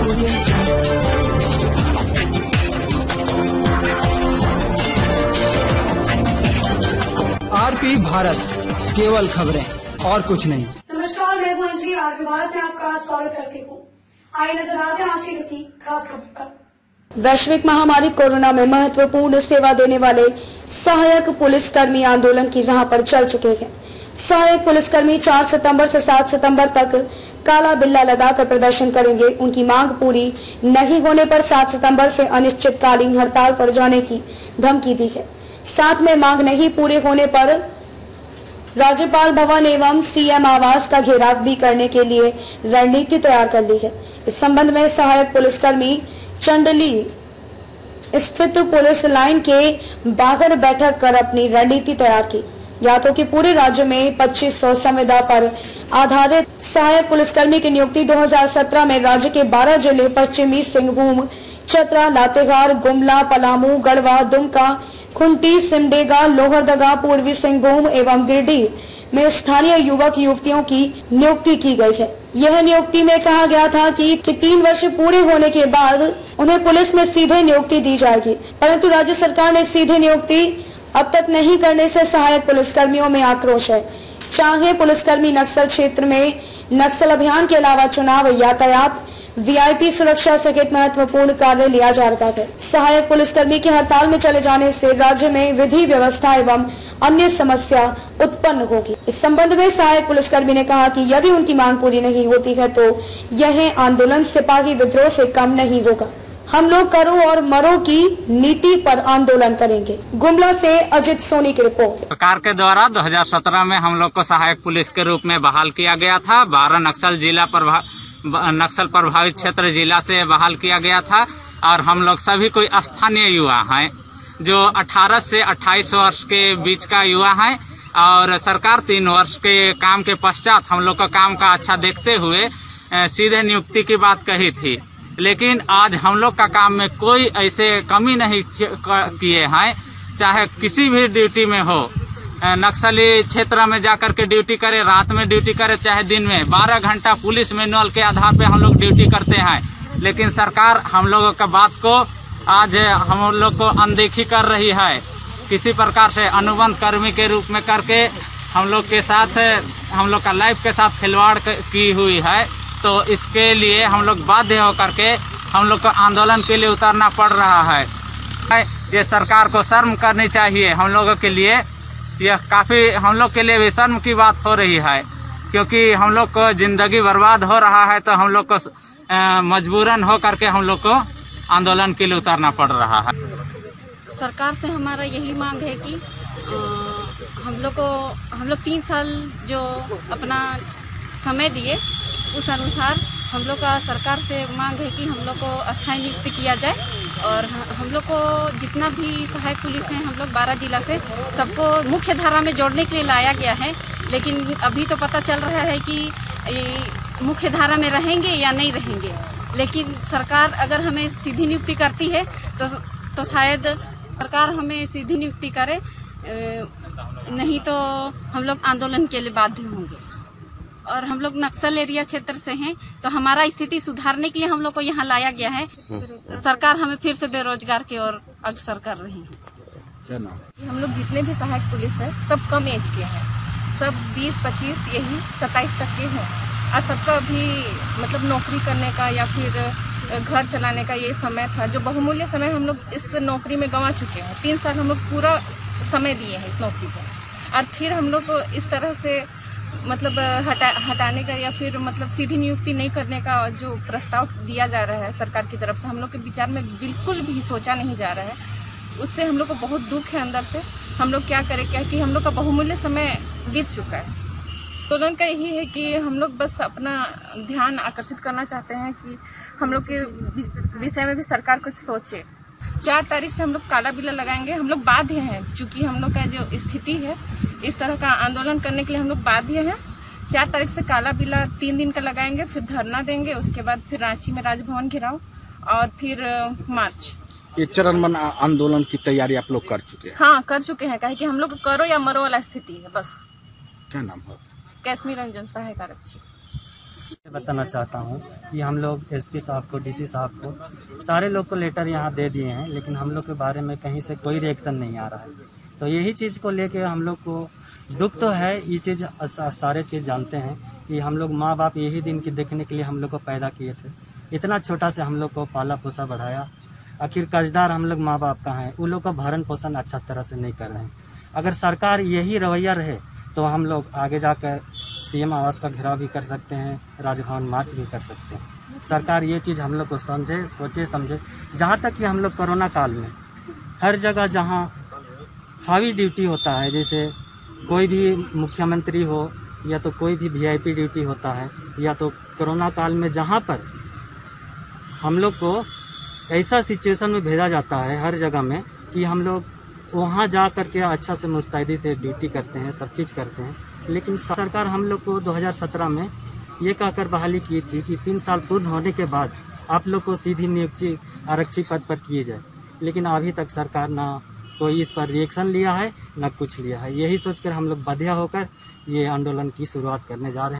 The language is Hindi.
आरपी भारत, केवल खबरें और कुछ नहीं। नमस्कार, मैं मनश्री आरपी भारत में आपका स्वागत करती हूँ। आइए नजर डालते हैं आज की किसी खास खबर पर। वैश्विक महामारी कोरोना में महत्वपूर्ण सेवा देने वाले सहायक पुलिसकर्मी आंदोलन की राह पर चल चुके हैं। सहायक पुलिसकर्मी 4 सितंबर से 7 सितंबर तक काला बिल्ला लगाकर प्रदर्शन करेंगे। उनकी मांग पूरी नहीं होने पर 7 सितंबर से अनिश्चितकालीन हड़ताल पर जाने की धमकी दी है। साथ में मांग नहीं पूरे होने पर राज्यपाल भवन एवं सीएम आवास का घेराव भी करने के लिए रणनीति तैयार कर ली है। इस संबंध में सहायक पुलिसकर्मी चंडली स्थित पुलिस लाइन के बाहर बैठक कर अपनी रणनीति तैयार की। ज्ञात हो कि पूरे राज्य में 2500 संविदा पर आधारित सहायक पुलिसकर्मी की नियुक्ति 2017 में राज्य के 12 जिले पश्चिमी सिंहभूम, चतरा, लातेहार, गुमला, पलामू, गढ़वा, दुमका, खुंटी, सिमडेगा, लोहरदगा, पूर्वी सिंहभूम एवं गिरिडीह में स्थानीय युवक युवतियों की नियुक्ति की गई है। यह नियुक्ति में कहा गया था कि 3 वर्ष पूरे होने के बाद उन्हें पुलिस में सीधे नियुक्ति दी जाएगी, परंतु राज्य सरकार ने सीधे नियुक्ति अब तक नहीं करने से सहायक पुलिसकर्मियों में आक्रोश है। चाहे पुलिसकर्मी नक्सल क्षेत्र में नक्सल अभियान के अलावा चुनाव, यातायात, वीआईपी सुरक्षा सहित महत्वपूर्ण कार्य लिया जा रहा है। सहायक पुलिसकर्मी की हड़ताल में चले जाने से राज्य में विधि व्यवस्था एवं अन्य समस्या उत्पन्न होगी। इस संबंध में सहायक पुलिसकर्मी ने कहा कि यदि उनकी मांग पूरी नहीं होती है तो यह आंदोलन सिपाही विद्रोह से कम नहीं होगा। हम लोग करो और मरो की नीति पर आंदोलन करेंगे। गुमला से अजित सोनी की रिपोर्ट। सरकार के द्वारा 2017 में हम लोग को सहायक पुलिस के रूप में बहाल किया गया था। 12 नक्सल प्रभावित क्षेत्र जिला से बहाल किया गया था और हम लोग सभी कोई स्थानीय युवा हैं जो 18 से 28 वर्ष के बीच का युवा है और सरकार 3 वर्ष के काम के पश्चात हम लोग का काम का अच्छा देखते हुए सीधे नियुक्ति की बात कही थी। लेकिन आज हम लोग का काम में कोई ऐसे कमी नहीं किए हैं, चाहे किसी भी ड्यूटी में हो, नक्सली क्षेत्र में जाकर के ड्यूटी करे, रात में ड्यूटी करे, चाहे दिन में 12 घंटा पुलिस मैनुअल के आधार पे हम लोग ड्यूटी करते हैं। लेकिन सरकार हम लोगों का बात को आज हम लोग को अनदेखी कर रही है। किसी प्रकार से अनुबंध कर्मी के रूप में करके हम लोग के साथ, हम लोग का लाइफ के साथ खिलवाड़ की हुई है। तो इसके लिए हम लोग बाध्य होकर के हम लोग को आंदोलन के लिए उतरना पड़ रहा है। ये सरकार को शर्म करनी चाहिए। हम लोगों के लिए यह काफ़ी, हम लोग के लिए भी शर्म की बात हो रही है, क्योंकि हम लोग को जिंदगी बर्बाद हो रहा है तो हम लोग को मजबूरन हो करके हम लोग को आंदोलन के लिए उतरना पड़ रहा है। सरकार से हमारा यही मांग है कि हम लोग 3 साल जो अपना समय दिए उस अनुसार हम लोग का सरकार से मांग है कि हम लोग को अस्थायी नियुक्ति किया जाए और हम लोग को जितना भी सहायक पुलिस है हम लोग 12 जिला से सबको मुख्य धारा में जोड़ने के लिए लाया गया है। लेकिन अभी तो पता चल रहा है कि मुख्य धारा में रहेंगे या नहीं रहेंगे। लेकिन सरकार अगर हमें सीधी नियुक्ति करती है तो शायद सरकार हमें सीधी नियुक्ति करे, नहीं तो हम लोग आंदोलन के लिए बाध्य होंगे। और हम लोग नक्सल एरिया क्षेत्र से हैं तो हमारा स्थिति सुधारने के लिए हम लोग को यहाँ लाया गया है। सरकार हमें फिर से बेरोजगार की ओर अग्रसर कर रही है। क्या नाम? हम लोग जितने भी सहायक पुलिस है सब कम एज के हैं, सब 20-25 यही 27 तक के हैं और सबका अभी मतलब नौकरी करने का या फिर घर चलाने का ये समय था जो बहुमूल्य समय हम लोग इस नौकरी में गंवा चुके हैं। 3 साल हम लोग पूरा समय दिए हैं इस नौकरी को और फिर हम लोग को इस तरह से मतलब हटाने का या फिर मतलब सीधी नियुक्ति नहीं करने का जो प्रस्ताव दिया जा रहा है सरकार की तरफ से हम लोग के विचार में बिल्कुल भी सोचा नहीं जा रहा है। उससे हम लोग को बहुत दुख है अंदर से। हम लोग क्या करें क्या कि हम लोग का बहुमूल्य समय बीत चुका है। आंदोलन का यही है कि हम लोग बस अपना ध्यान आकर्षित करना चाहते हैं कि हम लोग के विषय में भी सरकार कुछ सोचे। 4 तारीख से हम लोग काला बिल्ला लगाएंगे। हम लोग बाध्य हैं, चूँकि हम लोग का जो स्थिति है इस तरह का आंदोलन करने के लिए हम लोग बाध्य हैं। 4 तारीख से काला बिल्ला 3 दिन का लगाएंगे, फिर धरना देंगे, उसके बाद फिर रांची में राजभवन घेराव और फिर मार्च। ये चरणबद्ध आंदोलन की तैयारी आप लोग कर चुके हैं? हाँ, कर चुके हैं। कहे कि हम लोग करो या मरो वाला स्थिति है बस। क्या नाम है? कैश्मीर रंजन, सहायक आरक्षी। बताना चाहता हूँ कि हम लोग एसपी साहब को, डीसी साहब को, सारे लोग को लेटर यहाँ दे दिए हैं, लेकिन हम लोग के बारे में कहीं से कोई रिएक्शन नहीं आ रहा है। तो यही चीज़ को लेके हम लोग को दुख तो है। ये चीज़ सारे चीज़ जानते हैं कि हम लोग माँ बाप यही दिन की देखने के लिए हम लोग को पैदा किए थे। इतना छोटा से हम लोग को पाला पोसा बढ़ाया, आखिर कर्जदार हम लोग माँ बाप का हैं, उन लोग का भरण पोषण अच्छा तरह से नहीं कर रहे हैं। अगर सरकार यही रवैया रहे तो हम लोग आगे जाकर सीएम आवास का घेराव भी कर सकते हैं, राजभवन मार्च भी कर सकते हैं। सरकार ये चीज़ हम लोग को समझे, सोचे समझे। जहाँ तक कि हम लोग कोरोना काल में हर जगह जहाँ हावी ड्यूटी होता है, जैसे कोई भी मुख्यमंत्री हो या तो कोई भी वीआईपी ड्यूटी होता है, या तो कोरोना काल में जहाँ पर हम लोग को ऐसा सिचुएशन में भेजा जाता है हर जगह में कि हम लोग वहाँ जा करके अच्छा से मुस्तैदी से ड्यूटी करते हैं, सब चीज़ करते हैं। लेकिन सरकार हम लोग को 2017 में ये कहकर बहाली की थी कि 3 साल पूर्ण होने के बाद आप लोग को सीधी नियुक्ति आरक्षी पद पर किए जाए, लेकिन अभी तक सरकार ना कोई इस पर रिएक्शन लिया है, ना कुछ लिया है। यही सोचकर हम लोग बाध्य होकर ये आंदोलन की शुरुआत करने जा रहे हैं।